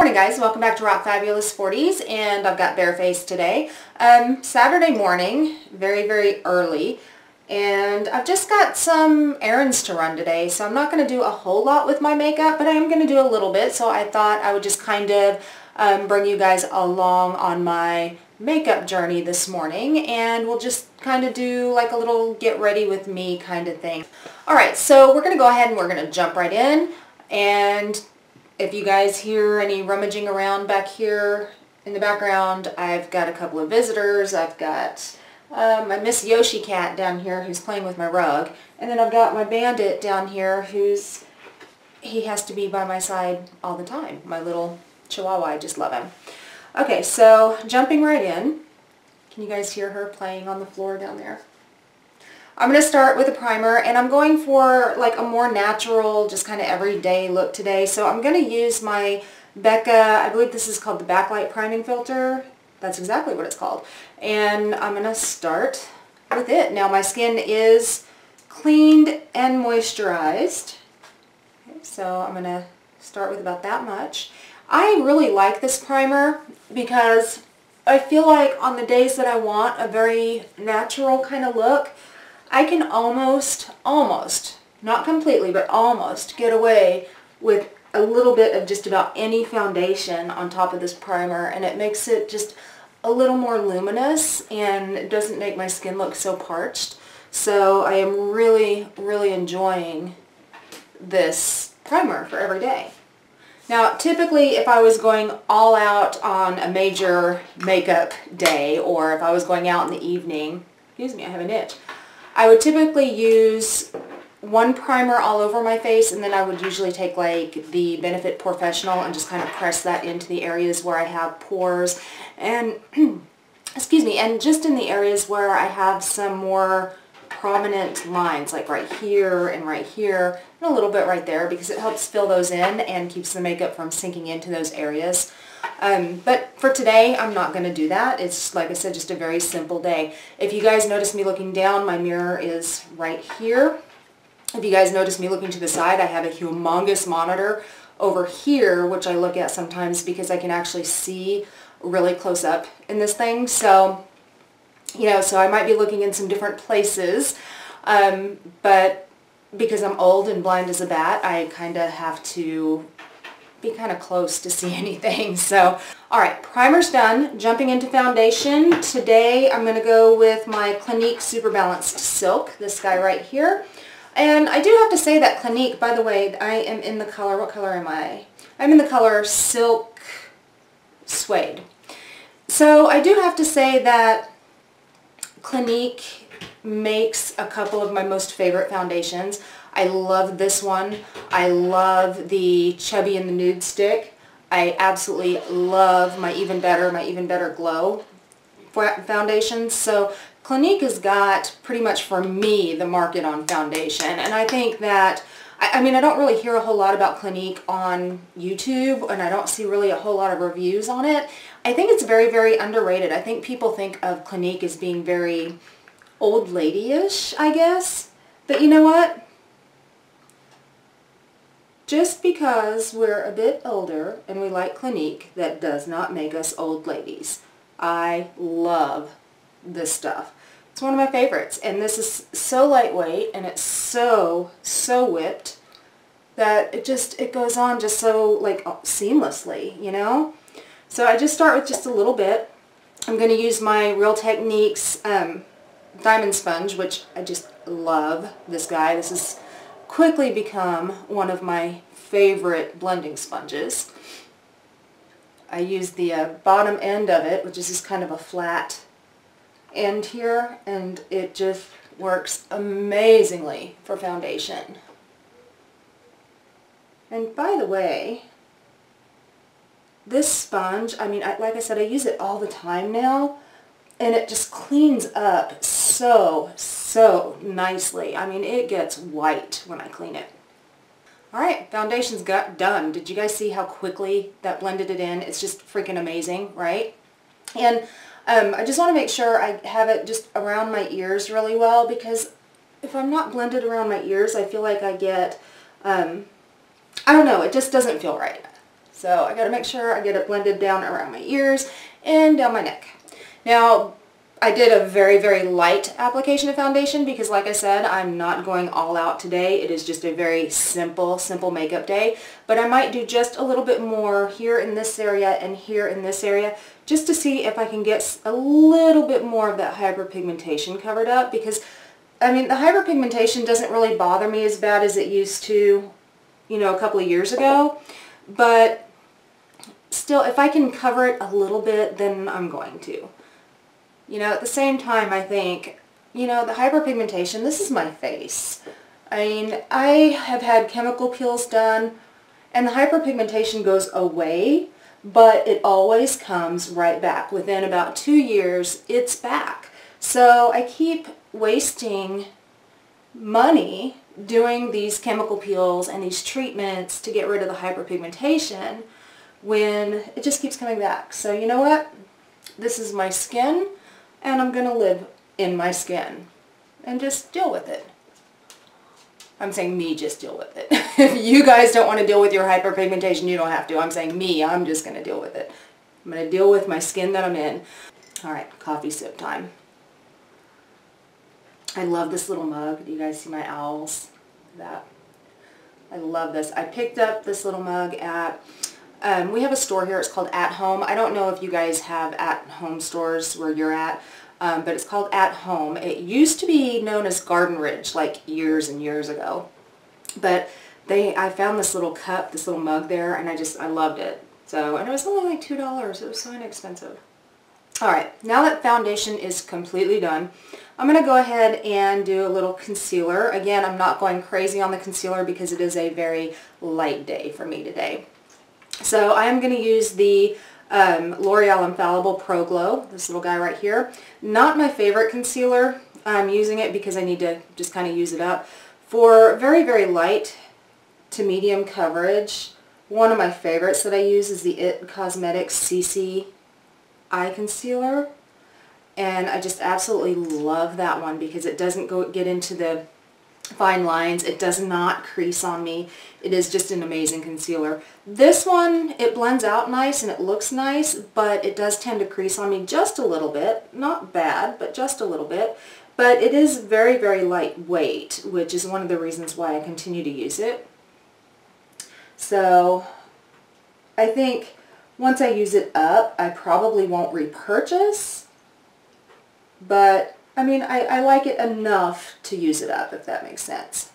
Morning guys, welcome back to Rock Fabulous 40s, and I've got bare face today. Saturday morning, very early, and I've just got some errands to run today, so I'm not going to do a whole lot with my makeup, but I am going to do a little bit, so I thought I would just kind of bring you guys along on my makeup journey this morning, and we'll just kind of do like a little get ready with me kind of thing. Alright, so we're going to go ahead and we're going to jump right in, and if you guys hear any rummaging around back here in the background, I've got a couple of visitors. I've got my Miss Yoshi cat down here who's playing with my rug. And then I've got my bandit down here he has to be by my side all the time. My little chihuahua, I just love him. Okay, so jumping right in. Can you guys hear her playing on the floor down there? I'm going to start with a primer, and I'm going for like a more natural, just kind of everyday look today. So I'm going to use my Becca, I believe this is called the Backlight Priming Filter. That's exactly what it's called. And I'm going to start with it. Now my skin is cleaned and moisturized. Okay, so I'm going to start with about that much. I really like this primer because I feel like on the days that I want a very natural kind of look, I can almost, not completely, but almost get away with a little bit of just about any foundation on top of this primer, and it makes it just a little more luminous, and it doesn't make my skin look so parched. So I am really enjoying this primer for every day. Now, typically, if I was going all out on a major makeup day, or if I was going out in the evening, excuse me, I have an itch, I would typically use one primer all over my face, and then I would usually take like the Benefit Professional and just kind of press that into the areas where I have pores, and excuse me, and just in the areas where I have some more prominent lines, like right here, and a little bit right there, because it helps fill those in and keeps the makeup from sinking into those areas. But for today, I'm not going to do that. It's, like I said, just a very simple day. If you guys notice me looking down, my mirror is right here. If you guys notice me looking to the side, I have a humongous monitor over here, which I look at sometimes because I can actually see really close up in this thing. So, you know, so I might be looking in some different places, but because I'm old and blind as a bat, I kind of have to be kind of close to see anything. So, alright, primer's done. Jumping into foundation. Today I'm going to go with my Clinique Super Balanced Silk, this guy right here. And I do have to say that Clinique, by the way, I am in the color, what color am I? I'm in the color Silk Suede. So I do have to say that Clinique makes a couple of my most favorite foundations. I love this one. I love the Chubby and the Nude Stick. I absolutely love my Even Better Glow foundations. So Clinique has got pretty much for me the market on foundation, and I think that I mean, I don't really hear a whole lot about Clinique on YouTube, and I don't see really a whole lot of reviews on it. I think it's very underrated. I think people think of Clinique as being very old lady-ish, I guess. But you know what? Just because we're a bit older and we like Clinique, that does not make us old ladies. I love this stuff. It's one of my favorites, and this is so lightweight, and it's so whipped that it goes on just so like seamlessly, you know? So I just start with just a little bit. I'm going to use my Real Techniques Diamond Sponge, which I just love this guy. This has quickly become one of my favorite blending sponges. I use the bottom end of it, which is just kind of a flat end here, and it just works amazingly for foundation. And by the way, this sponge, I mean, like I said, I use it all the time now, and it just cleans up so nicely. I mean, it gets white when I clean it. Alright, foundation's done. Did you guys see how quickly that blended it in? It's just freaking amazing, right? And I just want to make sure I have it just around my ears really well, because if I'm not blended around my ears, I feel like I get, I don't know, it just doesn't feel right. So I got to make sure I get it blended down around my ears and down my neck. Now, I did a very, very light application of foundation because, like I said, I'm not going all out today. It is just a very simple makeup day. But I might do just a little bit more here in this area and here in this area just to see if I can get a little bit more of that hyperpigmentation covered up, because, I mean, the hyperpigmentation doesn't really bother me as bad as it used to, you know, a couple of years ago. But still, if I can cover it a little bit, then I'm going to. You know, at the same time, I think, you know, the hyperpigmentation, this is my face. I mean, I have had chemical peels done, and the hyperpigmentation goes away, but it always comes right back. Within about 2 years, it's back. So I keep wasting money doing these chemical peels and these treatments to get rid of the hyperpigmentation when it just keeps coming back. So you know what? This is my skin, and I'm going to live in my skin and just deal with it. I'm saying me, just deal with it. If you guys don't want to deal with your hyperpigmentation, you don't have to. I'm saying me, I'm just going to deal with it. I'm going to deal with my skin that I'm in. Alright, coffee sip time. I love this little mug. Do you guys see my owls? That. I love this. I picked up this little mug at, we have a store here. It's called At Home. I don't know if you guys have At Home stores where you're at, but it's called At Home. It used to be known as Garden Ridge, like years and years ago. But I found this little cup, this little mug there, and I loved it. So, and it was only like $2. It was so inexpensive. Alright, now that foundation is completely done, I'm going to go ahead and do a little concealer. Again, I'm not going crazy on the concealer because it is a very light day for me today. So I am going to use the L'Oreal Infallible Pro Glow, this little guy right here. Not my favorite concealer. I'm using it because I need to just kind of use it up. For very, very light to medium coverage, one of my favorites that I use is the IT Cosmetics CC Eye Concealer. And I just absolutely love that one because it doesn't get into the fine lines. It does not crease on me. It is just an amazing concealer. This one, it blends out nice and it looks nice, but it does tend to crease on me just a little bit. Not bad, but just a little bit. But it is very, very lightweight, which is one of the reasons why I continue to use it. So I think once I use it up, I probably won't repurchase. But, I mean, I like it enough to use it up, if that makes sense.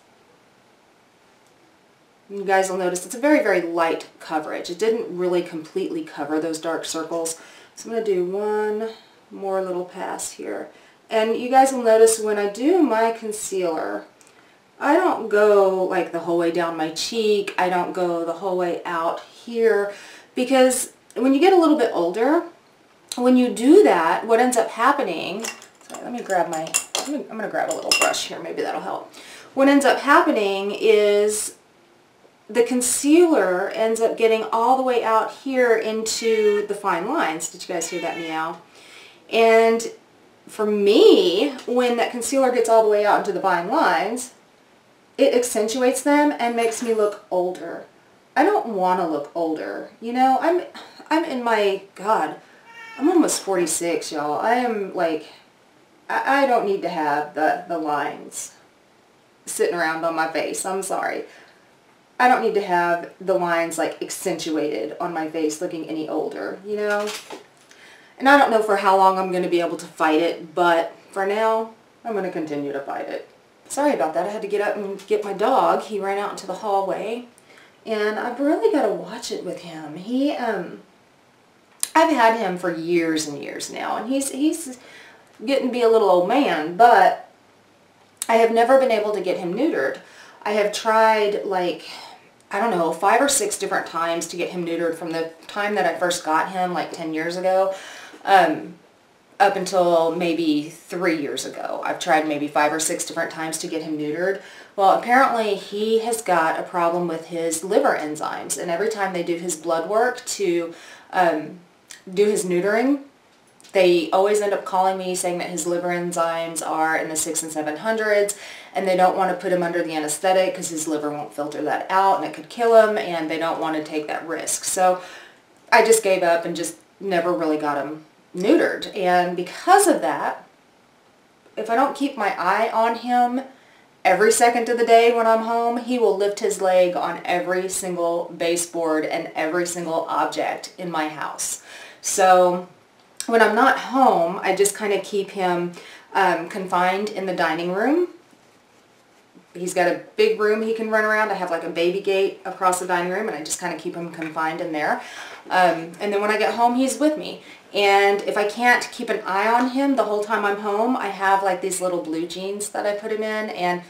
You guys will notice it's a very, very light coverage. It didn't really completely cover those dark circles. So I'm going to do one more little pass here. And you guys will notice when I do my concealer, I don't go like the whole way down my cheek. I don't go the whole way out here. Because when you get a little bit older, when you do that, what ends up happening, sorry, let me grab my, I'm going to grab a little brush here, maybe that'll help. What ends up happening is the concealer ends up getting all the way out here into the fine lines. Did you guys hear that meow? And for me, when that concealer gets all the way out into the fine lines, it accentuates them and makes me look older. I don't want to look older. You know, I'm in my, God, I'm almost 46, y'all. I am like, I don't need to have the lines sitting around on my face. I'm sorry. I don't need to have the lines like accentuated on my face looking any older, you know? And I don't know for how long I'm going to be able to fight it, but for now, I'm going to continue to fight it. Sorry about that. I had to get up and get my dog. He ran out into the hallway, and I've really got to watch it with him. I've had him for years and years now, and he's getting to be a little old man, but I have never been able to get him neutered. I have tried, like, I don't know, 5 or 6 different times to get him neutered from the time that I first got him, like 10 years ago, up until maybe 3 years ago. I've tried maybe 5 or 6 different times to get him neutered. Well, apparently he has got a problem with his liver enzymes, and every time they do his blood work to do his neutering, they always end up calling me saying that his liver enzymes are in the 600s and 700s, and they don't want to put him under the anesthetic because his liver won't filter that out and it could kill him, and they don't want to take that risk. So I just gave up and just never really got him neutered. And because of that, if I don't keep my eye on him every second of the day when I'm home, he will lift his leg on every single baseboard and every single object in my house. So when I'm not home, I just kind of keep him confined in the dining room. He's got a big room he can run around. I have like a baby gate across the dining room, and I just kind of keep him confined in there. And then when I get home, he's with me. And if I can't keep an eye on him the whole time I'm home, I have like these little blue jeans that I put him in, and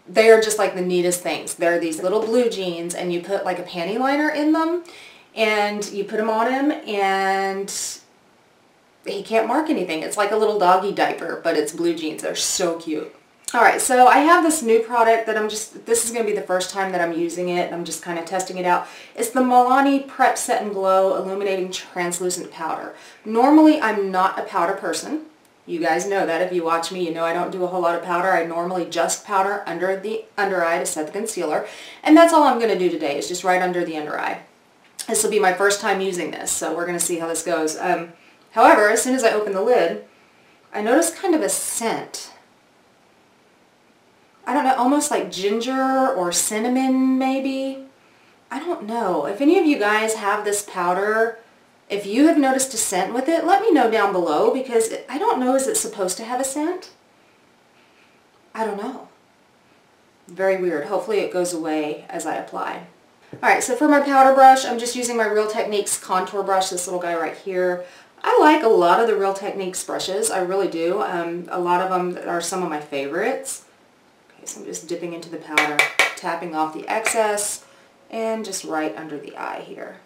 they are just like the neatest things. They're these little blue jeans, and you put like a panty liner in them, and you put them on him, and he can't mark anything. It's like a little doggy diaper, but it's blue jeans. They're so cute. Alright, so I have this new product that this is going to be the first time that I'm using it, and I'm just kind of testing it out. It's the Milani Prep Set and Glow Illuminating Translucent Powder. Normally, I'm not a powder person. You guys know that. If you watch me, you know I don't do a whole lot of powder. I normally just powder under the under eye to set the concealer. And that's all I'm going to do today, is just right under the under eye. This will be my first time using this, so we're going to see how this goes. However, as soon as I open the lid, I noticed kind of a scent. I don't know, almost like ginger or cinnamon maybe. I don't know. If any of you guys have this powder, if you have noticed a scent with it, let me know down below, because I don't know, is it supposed to have a scent? I don't know. Very weird. Hopefully it goes away as I apply. Alright, so for my powder brush, I'm just using my Real Techniques contour brush, this little guy right here. I like a lot of the Real Techniques brushes, I really do. A lot of them are some of my favorites. Okay, so I'm just dipping into the powder, tapping off the excess, and just right under the eye here.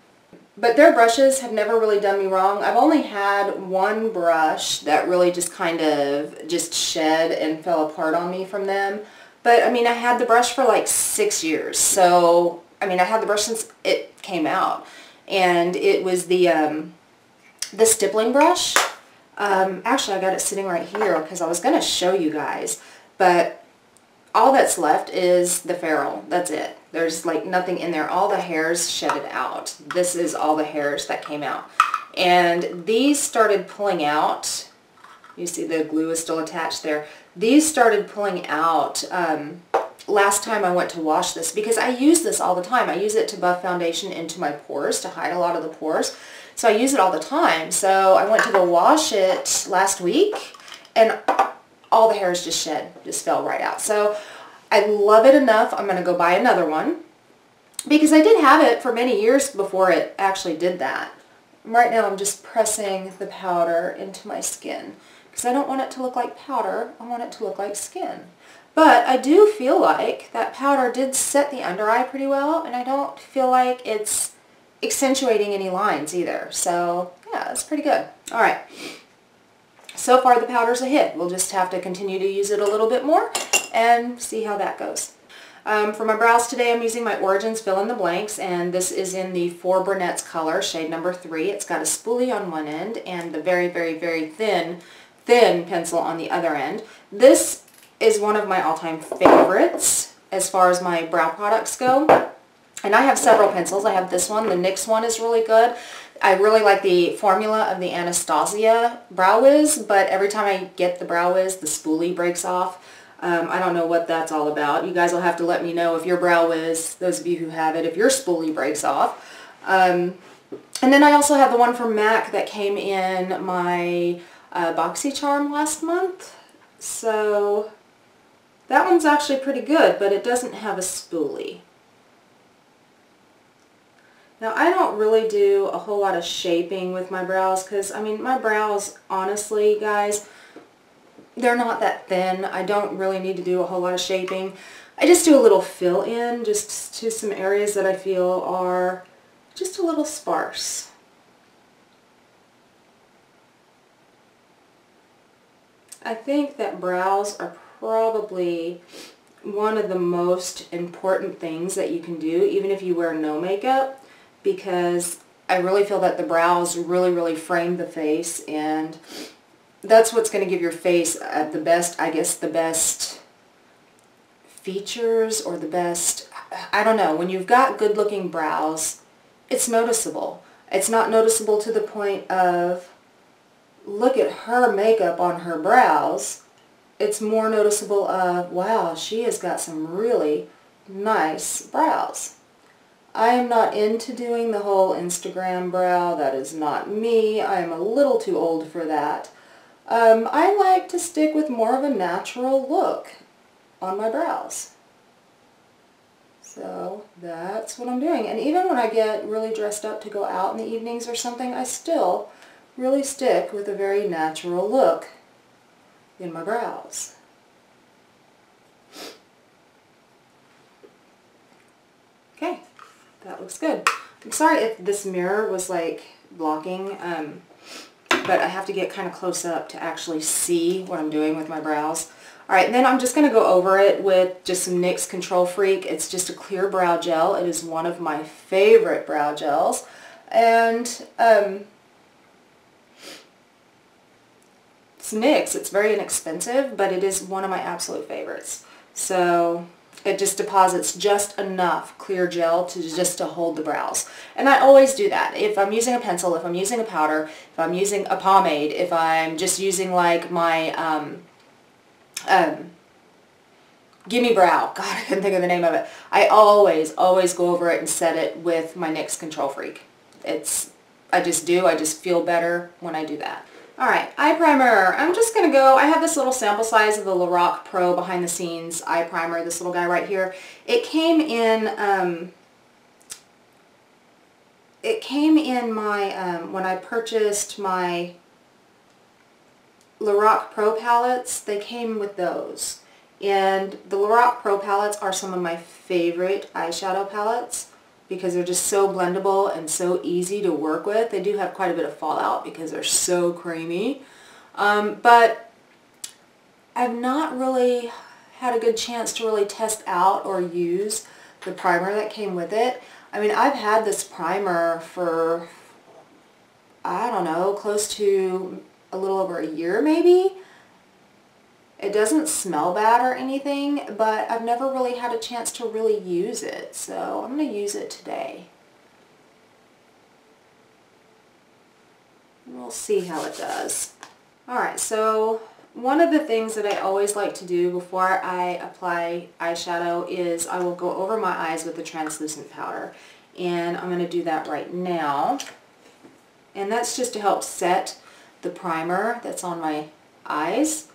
But their brushes have never really done me wrong. I've only had one brush that really just kind of just shed and fell apart on me from them. But I mean, I had the brush for like 6 years. So, I mean, I had the brush since it came out. And it was the stippling brush. Actually, I got it sitting right here because I was going to show you guys. But all that's left is the ferrule. That's it. There's like nothing in there. All the hairs shedded out. This is all the hairs that came out. And these started pulling out. You see the glue is still attached there. These started pulling out last time I went to wash this, because I use this all the time. I use it to buff foundation into my pores, to hide a lot of the pores. So I use it all the time. So I went to go wash it last week, and all the hairs just fell right out. So I love it enough, I'm going to go buy another one, because I did have it for many years before it actually did that. Right now I'm just pressing the powder into my skin, because I don't want it to look like powder, I want it to look like skin. But I do feel like that powder did set the under eye pretty well, and I don't feel like it's accentuating any lines either. So yeah, that's pretty good. Alright. So far the powder's a hit. We'll just have to continue to use it a little bit more and see how that goes. For my brows today, I'm using my Origins Fill in the Blanks, and this is in the For Brunette's color, shade number 3. It's got a spoolie on one end and the very, very, very thin pencil on the other end. This is one of my all-time favorites as far as my brow products go. And I have several pencils. I have this one. The NYX one is really good. I really like the formula of the Anastasia Brow Wiz, but every time I get the Brow Wiz, the spoolie breaks off. I don't know what that's all about. You guys will have to let me know if your Brow Wiz, those of you who have it, if your spoolie breaks off. And then I also have the one from MAC that came in my BoxyCharm last month. So that one's actually pretty good, but it doesn't have a spoolie. Now, I don't really do a whole lot of shaping with my brows because, I mean, my brows, honestly, guys, they're not that thin. I don't really need to do a whole lot of shaping. I just do a little fill-in just to some areas that I feel are just a little sparse. I think that brows are probably one of the most important things that you can do, even if you wear no makeup. Because I really feel that the brows really frame the face, and that's what's going to give your face the best, I guess, the best features, or the best, I don't know. When you've got good looking brows, it's noticeable. It's not noticeable to the point of, look at her makeup on her brows. It's more noticeable of, wow, she has got some really nice brows. I am not into doing the whole Instagram brow. That is not me. I am a little too old for that. I like to stick with more of a natural look on my brows. So that's what I'm doing. And even when I get really dressed up to go out in the evenings or something, I still really stick with a very natural look in my brows. Okay, that looks good. I'm sorry if this mirror was like blocking, but I have to get kind of close up to actually see what I'm doing with my brows. Alright, and then I'm just going to go over it with just some NYX Control Freak. It's just a clear brow gel. It is one of my favorite brow gels. And it's NYX. It's very inexpensive, but it is one of my absolute favorites. So it just deposits just enough clear gel to hold the brows. And I always do that. If I'm using a pencil, if I'm using a powder, if I'm using a pomade, if I'm just using like my Gimme Brow. God, I couldn't think of the name of it. I always go over it and set it with my NYX Control Freak. I just do. I just feel better when I do that. Alright, eye primer. I'm just going to go, I have this little sample size of the Lorac Pro Behind the Scenes eye primer, this little guy right here. It came in my, when I purchased my Lorac Pro palettes, they came with those. And the Lorac Pro palettes are some of my favorite eyeshadow palettes because they're just so blendable and so easy to work with. They do have quite a bit of fallout because they're so creamy. But I've not really had a good chance to really test out or use the primer that came with it. I mean, I've had this primer for, I don't know, close to a little over a year maybe. It doesn't smell bad or anything, but I've never really had a chance to really use it, so I'm going to use it today. We'll see how it does. Alright, so one of the things that I always like to do before I apply eyeshadow is I will go over my eyes with the translucent powder. And I'm going to do that right now. And that's just to help set the primer that's on my eyes.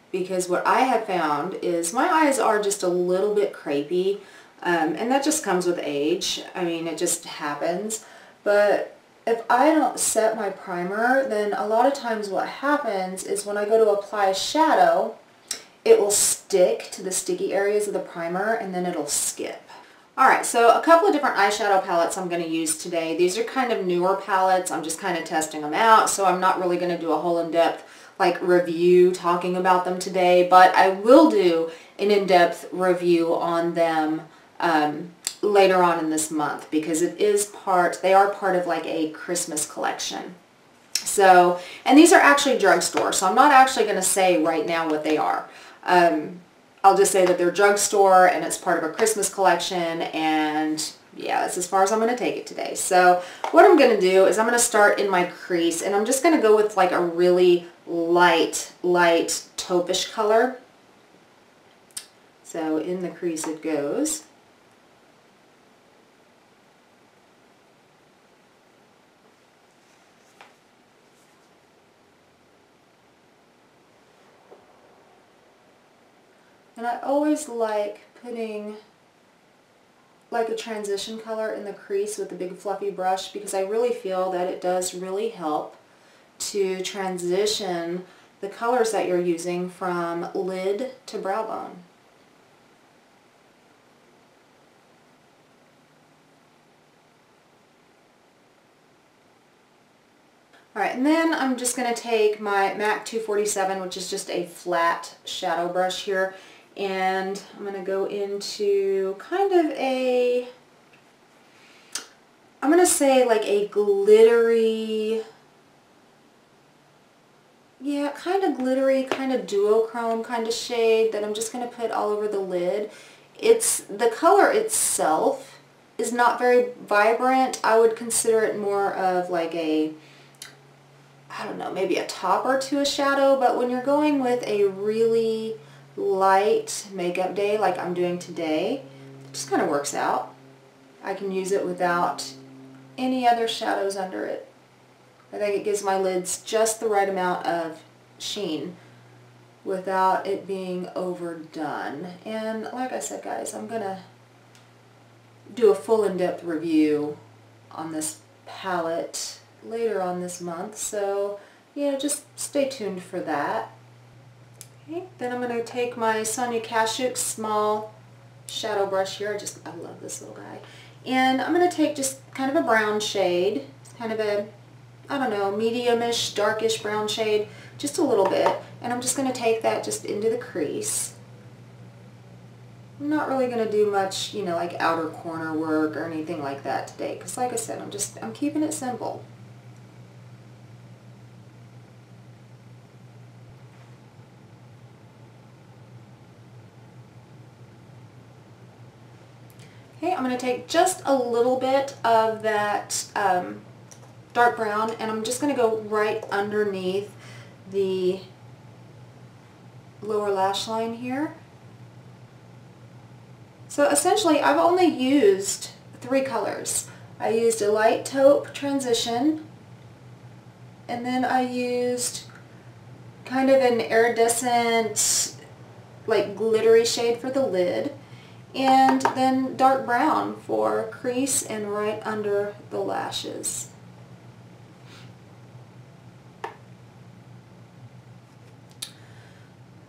Because what I have found is my eyes are just a little bit crepey, and that just comes with age. I mean, it just happens. But if I don't set my primer, then a lot of times what happens is when I go to apply shadow, it will stick to the sticky areas of the primer and then it'll skip. Alright, so a couple of different eyeshadow palettes I'm going to use today. These are kind of newer palettes. I'm just kind of testing them out, so I'm not really going to do a whole in-depth like review talking about them today, but I will do an in-depth review on them later on in this month because they are part of like a Christmas collection. So, and these are actually drugstore, so I'm not actually going to say right now what they are. I'll just say that they're drugstore and it's part of a Christmas collection, and yeah, that's as far as I'm going to take it today. So what I'm going to do is I'm going to start in my crease, and I'm just going to go with like a really light taupish color. So in the crease it goes. And I always like putting like a transition color in the crease with a big fluffy brush because I really feel that it does really help to transition the colors that you're using from lid to brow bone. Alright, and then I'm just going to take my MAC 247, which is just a flat shadow brush here, and I'm going to go into kind of a I'm going to say like a glittery, yeah, kind of glittery, kind of duochrome kind of shade that I'm just going to put all over the lid. The color itself is not very vibrant. I would consider it more of like a, I don't know, maybe a topper to a shadow, but when you're going with a really light makeup day like I'm doing today, it just kind of works out. I can use it without any other shadows under it. I think it gives my lids just the right amount of sheen without it being overdone. And like I said, guys, I'm going to do a full in-depth review on this palette later on this month, so yeah, just stay tuned for that. Okay, then I'm going to take my Sonia Kashuk small shadow brush here. I love this little guy. And I'm going to take just kind of a brown shade, kind of a, I don't know, medium-ish, darkish brown shade, just a little bit, and I'm just going to take that just into the crease. I'm not really going to do much, you know, like outer corner work or anything like that today, because like I said, I'm keeping it simple. Okay, I'm going to take just a little bit of that dark brown, and I'm just going to go right underneath the lower lash line here. So essentially, I've only used 3 colors. I used a light taupe transition, and then I used kind of an iridescent, like glittery shade for the lid, and then dark brown for crease and right under the lashes.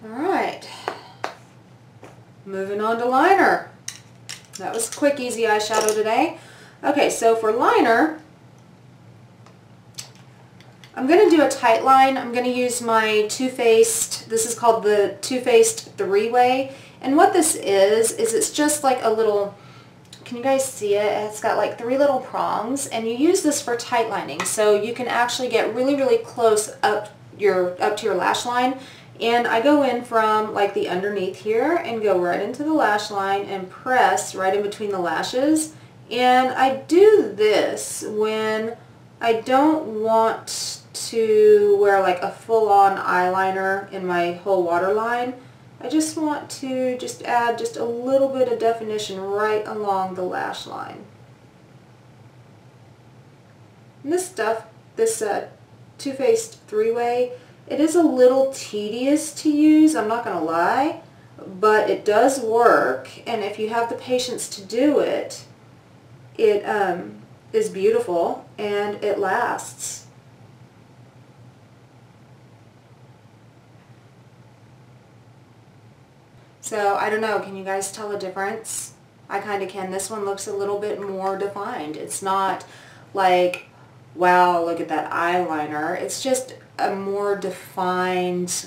Alright, moving on to liner. That was a quick, easy eyeshadow today. Okay, so for liner, I'm going to do a tight line. I'm going to use my Too Faced, this is called the Too Faced 3-Way. And what this is it's just like a little, can you guys see it? It's got like 3 little prongs, and you use this for tight lining. So you can actually get really, really close up to your lash line. And I go in from like the underneath here and go right into the lash line and press right in between the lashes. And I do this when I don't want to wear like a full-on eyeliner in my whole waterline. I just want to just add just a little bit of definition right along the lash line. And this stuff, this Too Faced 3-Way, it is a little tedious to use, I'm not going to lie, but it does work, and if you have the patience to do it, it is beautiful and it lasts. So I don't know, can you guys tell a difference? I kind of can. This one looks a little bit more defined. It's not like, wow, look at that eyeliner. It's just a more defined,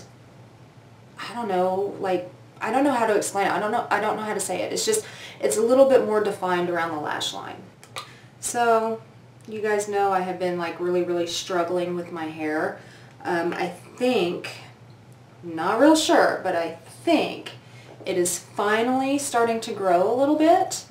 I don't know, like, I don't know how to explain it. I don't know how to say it. It's just, it's a little bit more defined around the lash line. So, you guys know I have been like really, really struggling with my hair. I think, not real sure, but I think it is finally starting to grow a little bit.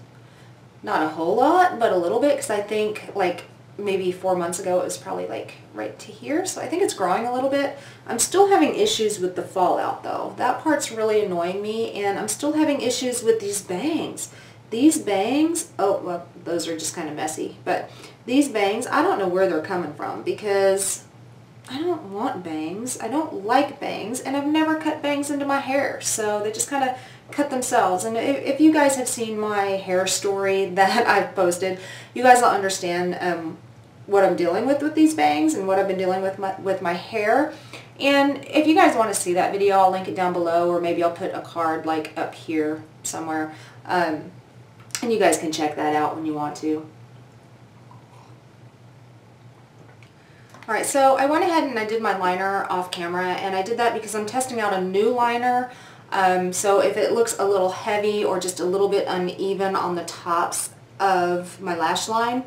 Not a whole lot, but a little bit, because I think like maybe 4 months ago it was probably like right to here, so I think it's growing a little bit. I'm still having issues with the fallout though. That part's really annoying me, and I'm still having issues with these bangs. These bangs, oh well, those are just kind of messy, but these bangs, I don't know where they're coming from, because I don't want bangs, I don't like bangs, and I've never cut bangs into my hair, so they just kind of cut themselves. And if you guys have seen my hair story that I've posted, you guys will understand what I'm dealing with these bangs and what I've been dealing with my hair. And if you guys want to see that video, I'll link it down below, or maybe I'll put a card like up here somewhere, and you guys can check that out when you want to. Alright, so I went ahead and I did my liner off camera, and I did that because I'm testing out a new liner. So if it looks a little heavy or just a little bit uneven on the tops of my lash line,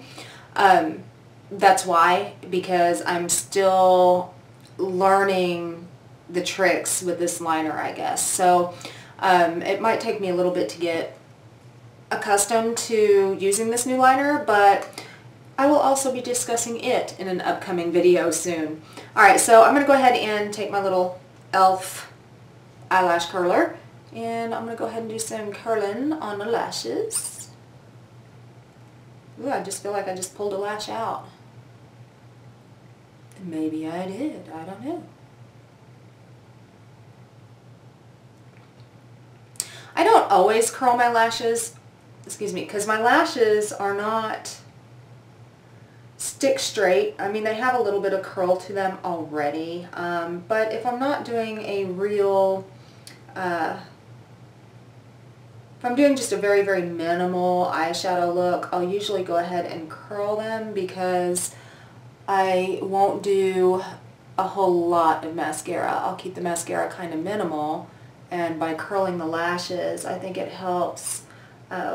That's why, because I'm still learning the tricks with this liner, I guess. So it might take me a little bit to get accustomed to using this new liner, but I will also be discussing it in an upcoming video soon. Alright, so I'm going to go ahead and take my little e.l.f. eyelash curler, and I'm going to go ahead and do some curling on the lashes. Ooh, I just feel like I just pulled a lash out. Maybe I did, I don't know. I don't always curl my lashes, excuse me, because my lashes are not stick straight. I mean, they have a little bit of curl to them already, but if I'm not doing a real, if I'm doing just a very, very minimal eyeshadow look, I'll usually go ahead and curl them because I won't do a whole lot of mascara. I'll keep the mascara kind of minimal, and by curling the lashes, I think it helps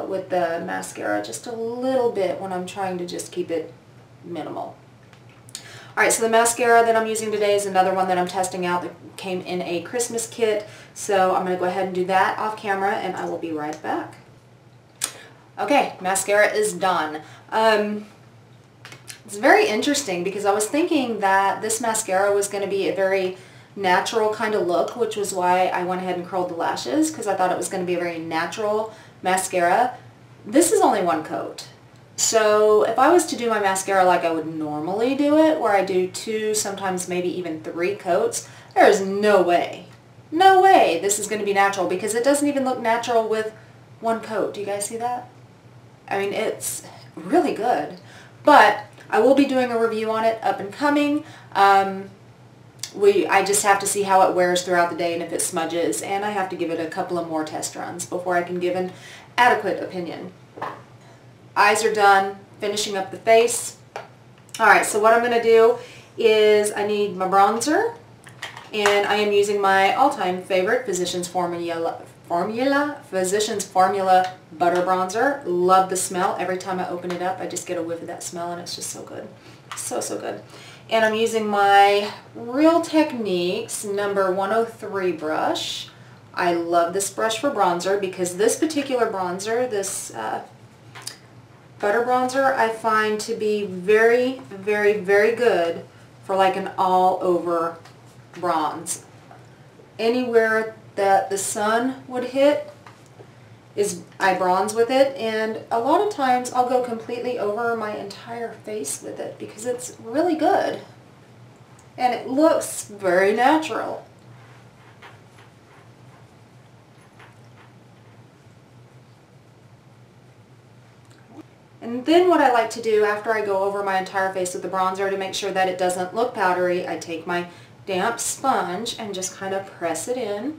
with the mascara just a little bit when I'm trying to just keep it minimal. Alright, so the mascara that I'm using today is another one that I'm testing out that came in a Christmas kit. So I'm going to go ahead and do that off camera, and I will be right back. Okay, mascara is done. It's very interesting because I was thinking that this mascara was going to be a very natural kind of look, which was why I went ahead and curled the lashes, because I thought it was going to be a very natural mascara. This is only one coat. So if I was to do my mascara like I would normally do it, where I do 2, sometimes maybe even 3 coats, there is no way this is going to be natural, because it doesn't even look natural with 1 coat. Do you guys see that? I mean, it's really good. But I will be doing a review on it up and coming. I just have to see how it wears throughout the day and if it smudges, and I have to give it a couple of more test runs before I can give an adequate opinion. Eyes are done, finishing up the face. Alright, so what I'm going to do is I need my bronzer, and I am using my all-time favorite Physicians Formula Butter Bronzer. Love the smell. Every time I open it up, I just get a whiff of that smell, and it's just so good. So, so good. And I'm using my Real Techniques number 103 brush. I love this brush for bronzer because this particular bronzer, this butter bronzer, I find to be very, very, very good for like an all-over bronze. Anywhere that the sun would hit, I bronze with it, and a lot of times I'll go completely over my entire face with it because it's really good and it looks very natural. And then what I like to do after I go over my entire face with the bronzer to make sure that it doesn't look powdery, I take my damp sponge and just kind of press it in.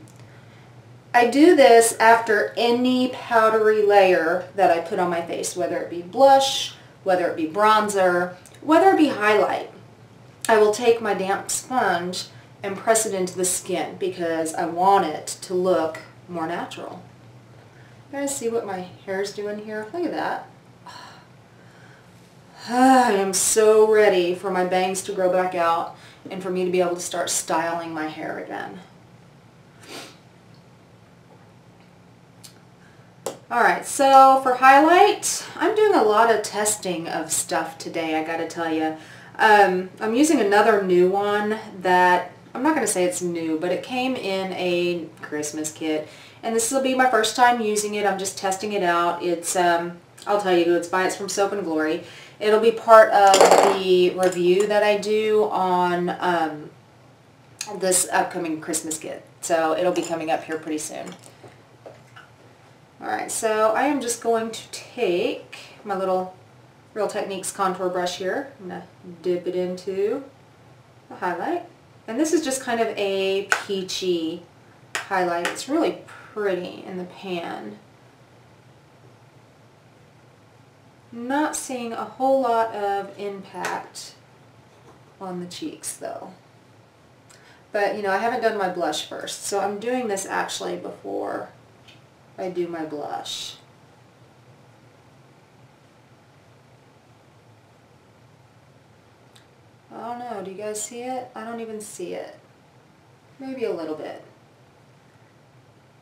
I do this after any powdery layer that I put on my face, whether it be blush, whether it be bronzer, whether it be highlight. I will take my damp sponge and press it into the skin because I want it to look more natural. You guys see what my hair is doing here? Look at that. I am so ready for my bangs to grow back out and for me to be able to start styling my hair again. Alright, so for highlight, I'm doing a lot of testing of stuff today, I gotta tell you. I'm using another new one that, I'm not going to say it's new, but it came in a Christmas kit. And this will be my first time using it. I'm just testing it out. It's, I'll tell you, it's from Soap and Glory. It'll be part of the review that I do on this upcoming Christmas kit. So it'll be coming up here pretty soon. Alright, so I am just going to take my little Real Techniques contour brush here. I'm going to dip it into the highlight. And this is just kind of a peachy highlight. It's really pretty in the pan. Not seeing a whole lot of impact on the cheeks though. But you know, I haven't done my blush first, so I'm doing this actually before I do my blush. know. Do you guys see it? I don't even see it. Maybe a little bit.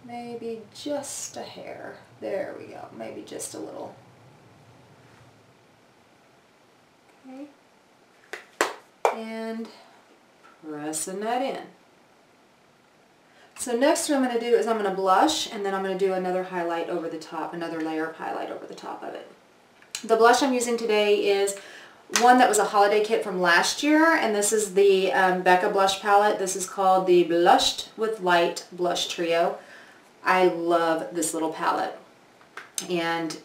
Maybe just a hair. There we go. Maybe just a little. Okay. And pressing that in. So next what I'm going to do is I'm going to blush, and then I'm going to do another highlight over the top, another layer of highlight over the top of it. The blush I'm using today is one that was a holiday kit from last year, and this is the Becca blush palette. This is called the Blushed with Light Blush Trio. I love this little palette, and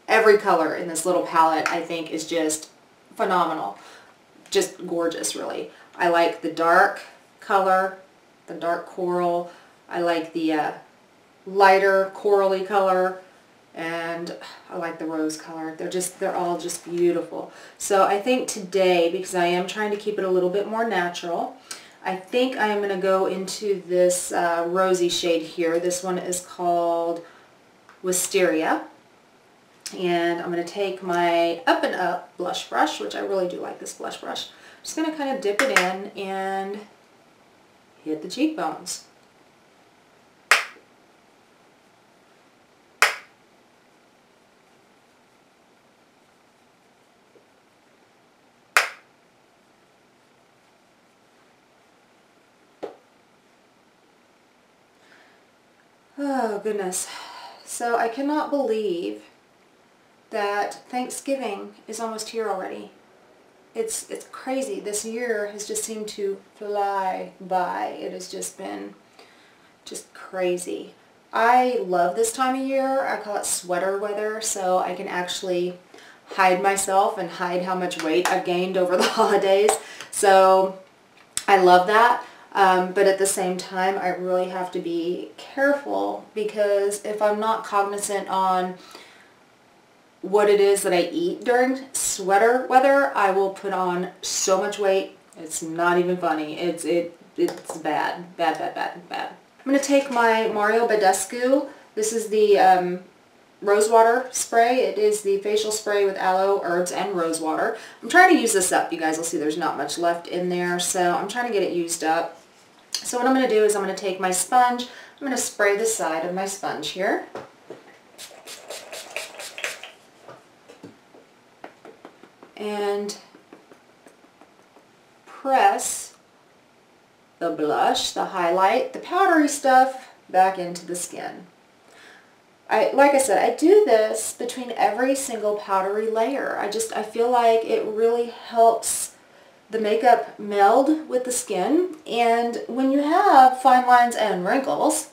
every color in this little palette I think is just phenomenal. Just gorgeous, really. I like the dark color, the dark coral. I like the lighter corally color, and I like the rose color. They're all just beautiful. So I think today, because I am trying to keep it a little bit more natural, I think I'm going to go into this rosy shade here. This one is called Wisteria. And I'm going to take my Up and Up blush brush, which I really do like this blush brush. I'm just going to kind of dip it in and hit the cheekbones. Oh goodness. So I cannot believe that Thanksgiving is almost here already. It's crazy. This year has just seemed to fly by. It has just been just crazy. I love this time of year. I call it sweater weather, so I can actually hide myself and hide how much weight I've gained over the holidays. So I love that. But at the same time, I really have to be careful, because if I'm not cognizant on what it is that I eat during sweater weather, I will put on so much weight. It's not even funny. It's bad. Bad, bad, bad, bad. I'm going to take my Mario Badescu. This is the rose water spray. It is the facial spray with aloe, herbs, and rose water. I'm trying to use this up. You guys will see there's not much left in there, so I'm trying to get it used up. So what I'm going to do is I'm going to take my sponge. I'm going to spray the side of my sponge here. And press the blush, the highlight, the powdery stuff back into the skin. Like I said, I do this between every single powdery layer. I feel like it really helps the makeup meld with the skin, and when you have fine lines and wrinkles,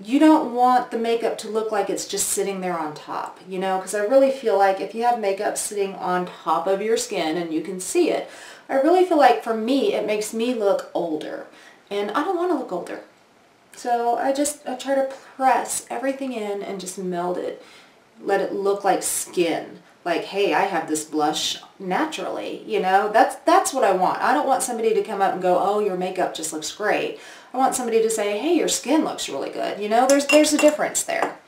you don't want the makeup to look like it's just sitting there on top, you know, because I really feel like if you have makeup sitting on top of your skin and you can see it, I really feel like for me it makes me look older, and I don't want to look older. So I try to press everything in and just meld it, let it look like skin. Like, hey, I have this blush naturally, you know, that's what I want. I don't want somebody to come up and go, oh, your makeup just looks great. I want somebody to say, hey, your skin looks really good. You know, there's a difference there.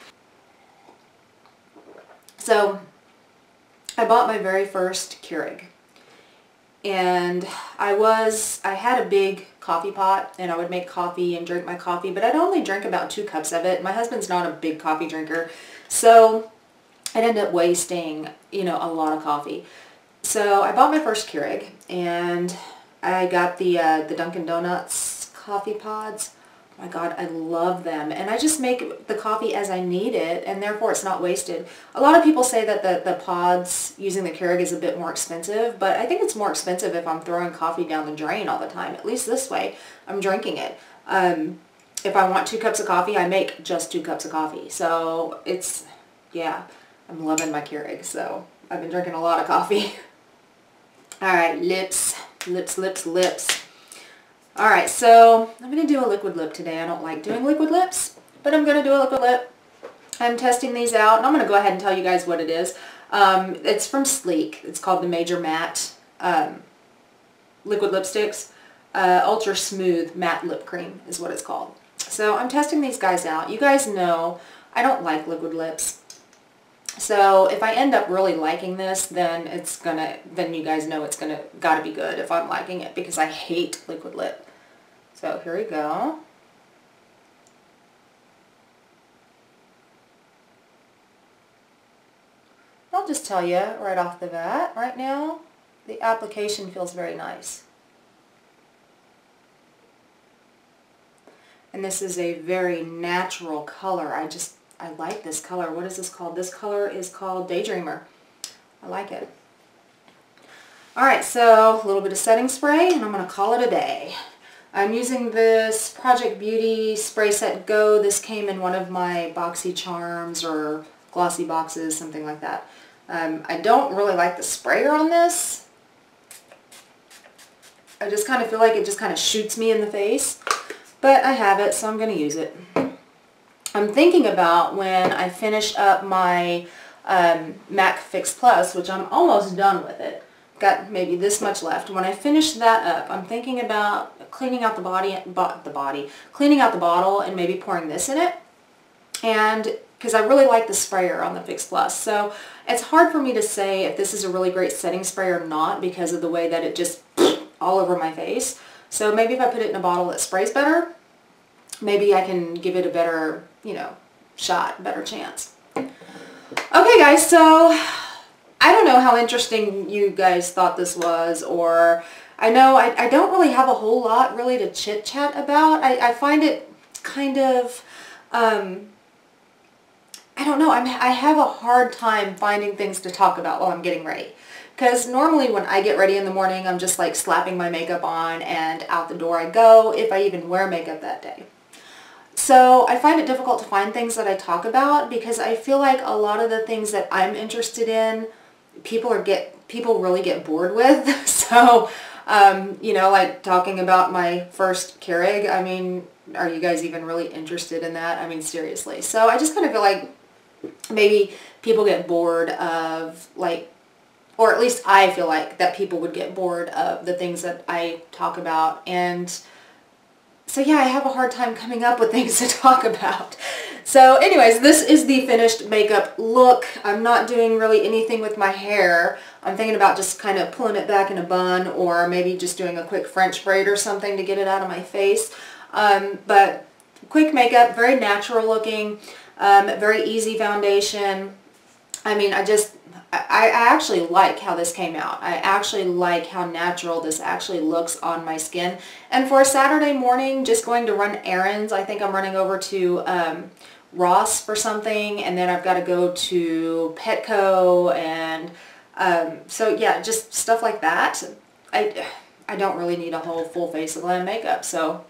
So I bought my very first Keurig, and I had a big coffee pot, and I would make coffee and drink my coffee, but I'd only drink about 2 cups of it. My husband's not a big coffee drinker, so I'd end up wasting, you know, a lot of coffee. So I bought my first Keurig, and I got the Dunkin' Donuts coffee pods. Oh my God, I love them. And I just make the coffee as I need it, and therefore it's not wasted. A lot of people say that the pods using the Keurig is a bit more expensive, but I think it's more expensive if I'm throwing coffee down the drain all the time. At least this way, I'm drinking it. If I want 2 cups of coffee, I make just 2 cups of coffee. So it's, yeah. I'm loving my Keurig, so I've been drinking a lot of coffee. Alright, lips. Alright, so I'm going to do a liquid lip today. I don't like doing liquid lips, but I'm going to do a liquid lip. I'm testing these out, and I'm going to go ahead and tell you guys what it is. It's from Sleek. It's called the Major Matte Liquid Lipsticks. Ultra Smooth Matte Lip Cream is what it's called. So I'm testing these guys out. You guys know I don't like liquid lips. So if I end up really liking this, then then you guys know it's gotta be good if I'm liking it, because I hate liquid lip. So here we go. I'll just tell you right off the bat, right now, the application feels very nice. And this is a very natural color. I like this color. What is this called? This color is called Daydreamer. I like it. Alright, so a little bit of setting spray, and I'm going to call it a day. I'm using this Project Beauty Spray Set Go. This came in one of my Boxy Charms or Glossy boxes, something like that. I don't really like the sprayer on this. I just kind of feel like it just kind of shoots me in the face. But I have it, so I'm going to use it. I'm thinking about when I finish up my MAC Fix Plus, which I'm almost done with it. Got maybe this much left. When I finish that up, I'm thinking about cleaning out cleaning out the bottle and maybe pouring this in it. And because I really like the sprayer on the Fix Plus. So it's hard for me to say if this is a really great setting spray or not because of the way that it just all over my face. So maybe if I put it in a bottle that sprays better, maybe I can give it a better, shot, better chance. Okay guys, so I don't know how interesting you guys thought this was, or I know I don't really have a whole lot really to chit chat about. I find it kind of, I don't know, I have a hard time finding things to talk about while I'm getting ready. Because normally when I get ready in the morning, I'm just like slapping my makeup on and out the door I go, if I even wear makeup that day. So I find it difficult to find things that I talk about because I feel like a lot of the things that I'm interested in, people really get bored with. So, like talking about my first Keurig, I mean, are you guys even really interested in that? I mean, seriously. So I just kind of feel like maybe people get bored of or at least I feel like that people would get bored of the things that I talk about. And so yeah, I have a hard time coming up with things to talk about. So anyways, this is the finished makeup look. I'm not doing really anything with my hair. I'm thinking about just kind of pulling it back in a bun or maybe just doing a quick French braid or something to get it out of my face. But quick makeup, very natural looking, very easy foundation. I mean, I actually like how this came out. I actually like how natural this actually looks on my skin. And for a Saturday morning, just going to run errands, I think I'm running over to Ross for something, and then I've got to go to Petco, and so yeah, just stuff like that. I don't really need a whole full face of glam makeup, so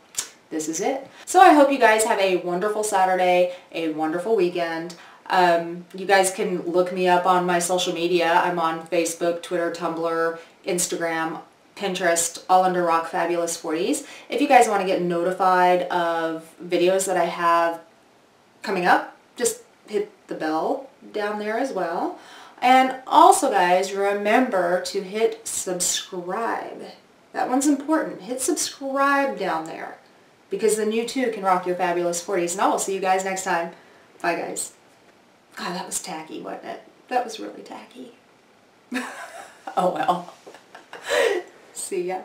this is it. So I hope you guys have a wonderful Saturday, a wonderful weekend. You guys can look me up on my social media. I'm on Facebook, Twitter, Tumblr, Instagram, Pinterest, all under Rock Fabulous 40s. If you guys want to get notified of videos that I have coming up, just hit the bell down there as well. And also guys, remember to hit subscribe. That one's important. Hit subscribe down there because then you too can rock your fabulous 40s. And I will see you guys next time. Bye guys. God, that was tacky, wasn't it? That was really tacky. Oh well. See ya.